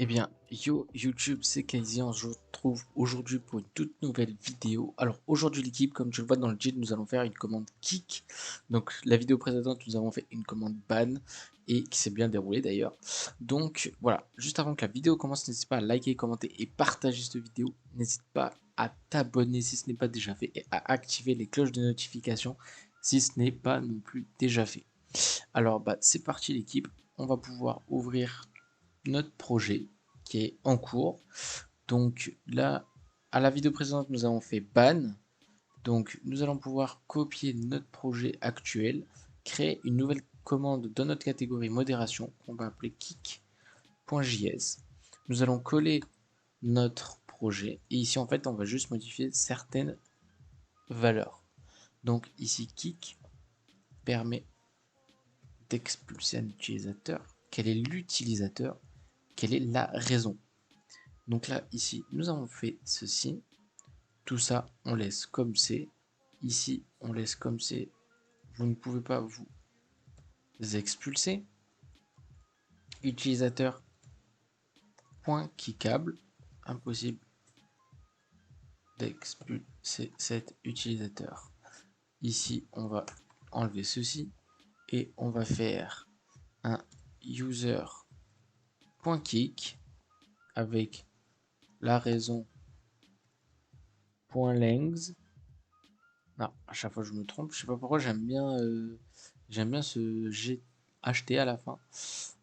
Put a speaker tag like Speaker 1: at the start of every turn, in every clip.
Speaker 1: Eh bien, yo YouTube, c'est Kaizen, on se retrouve aujourd'hui pour une toute nouvelle vidéo. Alors aujourd'hui l'équipe, comme tu le vois dans le titre, nous allons faire une commande kick. Donc la vidéo précédente, nous avons fait une commande ban et qui s'est bien déroulée d'ailleurs. Donc voilà, juste avant que la vidéo commence, n'hésite pas à liker, commenter et partager cette vidéo. N'hésite pas à t'abonner si ce n'est pas déjà fait et à activer les cloches de notification si ce n'est pas non plus déjà fait. Alors bah c'est parti l'équipe, on va pouvoir ouvrir notre projet qui est en cours. Donc là, à la vidéo précédente, nous avons fait ban. Donc nous allons pouvoir copier notre projet actuel, créer une nouvelle commande dans notre catégorie modération qu'on va appeler kick.js. Nous allons coller notre projet et ici en fait on va juste modifier certaines valeurs. Donc ici kick permet d'expulser un utilisateur. Quel est l'utilisateur? Quelle est la raison? Donc là, ici, nous avons fait ceci. Tout ça, on laisse comme c'est. Ici, on laisse comme c'est. Vous ne pouvez pas vous expulser. Utilisateur.kickable. Impossible d'expulser cet utilisateur. Ici, on va enlever ceci. Et on va faire un user.kick avec la raison .length. Non, à chaque fois je me trompe. Je sais pas pourquoi j'aime bien ce GHT à la fin.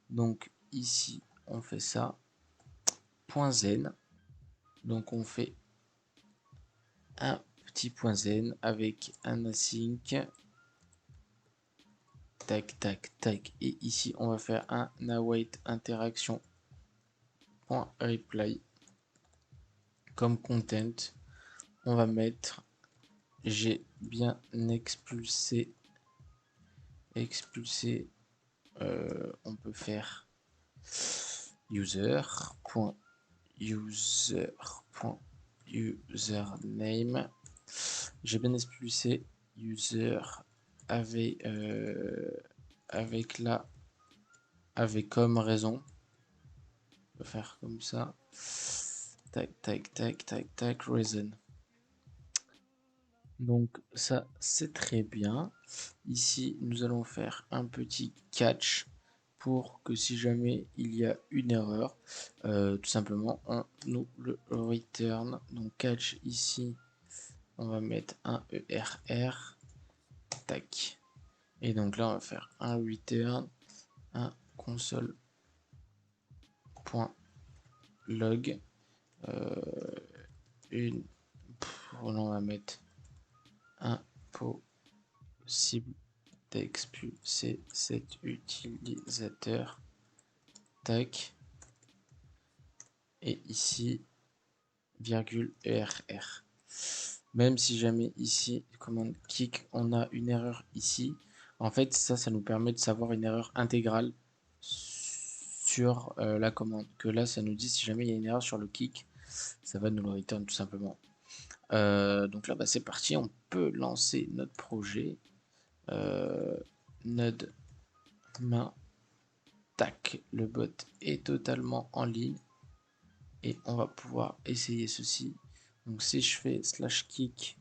Speaker 1: Donc ici on fait ça. .zen. Donc on fait un petit point zen avec un async. Tac tac tac. Et ici on va faire un await interaction. .reply. Comme content, on va mettre j'ai bien expulsé. On peut faire user.username. J'ai bien expulsé user avec, avec comme raison. On peut faire comme ça. Tac, tac, tac, tac, tac, reason. Donc ça, c'est très bien. Ici, nous allons faire un petit catch pour que si jamais il y a une erreur, tout simplement, on nous le return. Donc catch ici, on va mettre un ERR, tac. Et donc là, on va faire un return, un console.log, une, on va mettre impossible d'expulser cet utilisateur, tac. Et ici, virgule ERR. Même si jamais ici, commande kick, on a une erreur ici, en fait, ça nous permet de savoir une erreur intégrale sur la commande. Que là, ça nous dit si jamais il y a une erreur sur le kick, ça va nous le return tout simplement. Donc là, bah, c'est parti, on peut lancer notre projet. Node main, tac, le bot est totalement en ligne. Et on va pouvoir essayer ceci. Donc si je fais slash kick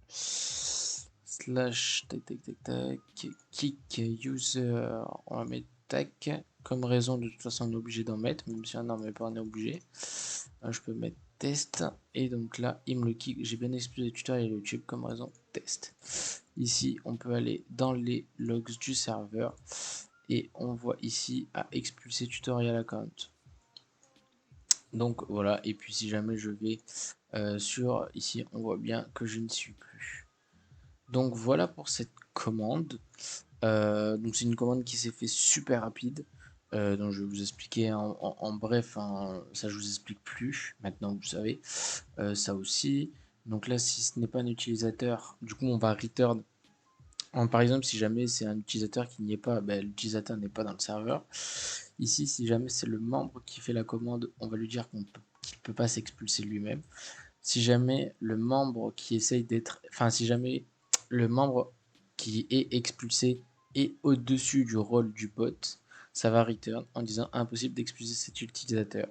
Speaker 1: slash tac tac tac tac kick user, on va mettre tac comme raison. De toute façon on est obligé d'en mettre, même si on n'en met pas on est obligé. Je peux mettre test et donc là il me le kick. J'ai bien expliqué le tutoriel YouTube comme raison test. Ici on peut aller dans les logs du serveur et on voit ici à expulser tutorial account. Donc voilà, et puis si jamais je vais sur ici, on voit bien que je ne suis plus. Donc voilà pour cette commande. Donc c'est une commande qui s'est fait super rapide. Donc je vais vous expliquer en bref, hein, ça je vous explique plus, maintenant vous savez ça aussi. Donc là si ce n'est pas un utilisateur, du coup on va return. Par exemple si jamais c'est un utilisateur qui n'y est pas, ben, l'utilisateur n'est pas dans le serveur. Ici si jamais c'est le membre qui fait la commande, on va lui dire qu'il ne peut pas s'expulser lui-même. Si jamais le membre qui essaye d'être, enfin si jamais le membre qui est expulsé Et au-dessus du rôle du bot, ça va return en disant impossible d'expulser cet utilisateur.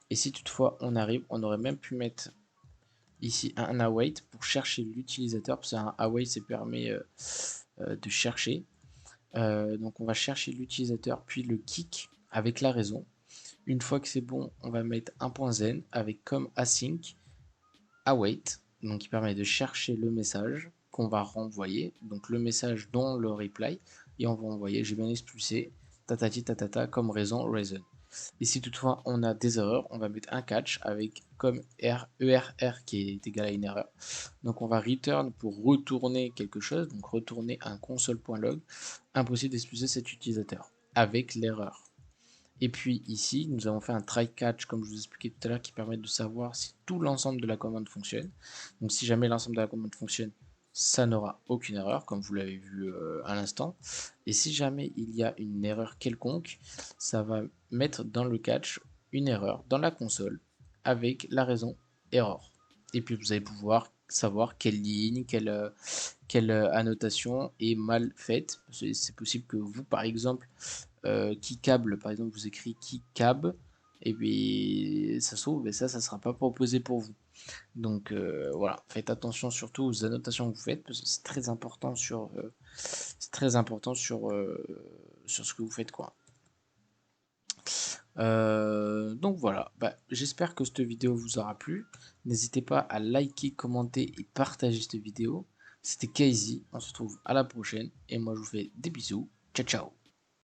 Speaker 1: Et si toutefois on arrive, on aurait même pu mettre ici un await pour chercher l'utilisateur, parce qu'un await ça permet de chercher. Donc on va chercher l'utilisateur, puis le kick avec la raison. Une fois que c'est bon, on va mettre un point zen avec comme async await, donc qui permet de chercher le message qu'on va renvoyer, donc le message dont le reply, et on va envoyer j'ai bien expulsé tatati tatata comme raison reason. Et si toutefois on a des erreurs, on va mettre un catch avec comme ERR qui est égal à une erreur. Donc on va return pour retourner quelque chose, donc retourner un console.log, impossible d'expulser cet utilisateur avec l'erreur. Et puis ici, nous avons fait un try catch, comme je vous expliquais tout à l'heure, qui permet de savoir si tout l'ensemble de la commande fonctionne. Donc si jamais l'ensemble de la commande fonctionne, ça n'aura aucune erreur, comme vous l'avez vu à l'instant. Et si jamais il y a une erreur quelconque, ça va mettre dans le catch une erreur dans la console avec la raison error. Et puis vous allez pouvoir savoir quelle ligne, quelle annotation est mal faite. C'est possible que vous, par exemple, Keycable, par exemple, vous écrit Keycab, et puis ça s'ouvre, mais ça sera pas proposé pour vous. Donc voilà, faites attention surtout aux annotations que vous faites, parce que c'est très important sur ce que vous faites, quoi. Donc voilà, bah, j'espère que cette vidéo vous aura plu. N'hésitez pas à liker, commenter et partager cette vidéo. C'était Kaizy, on se retrouve à la prochaine, et moi je vous fais des bisous. Ciao ciao.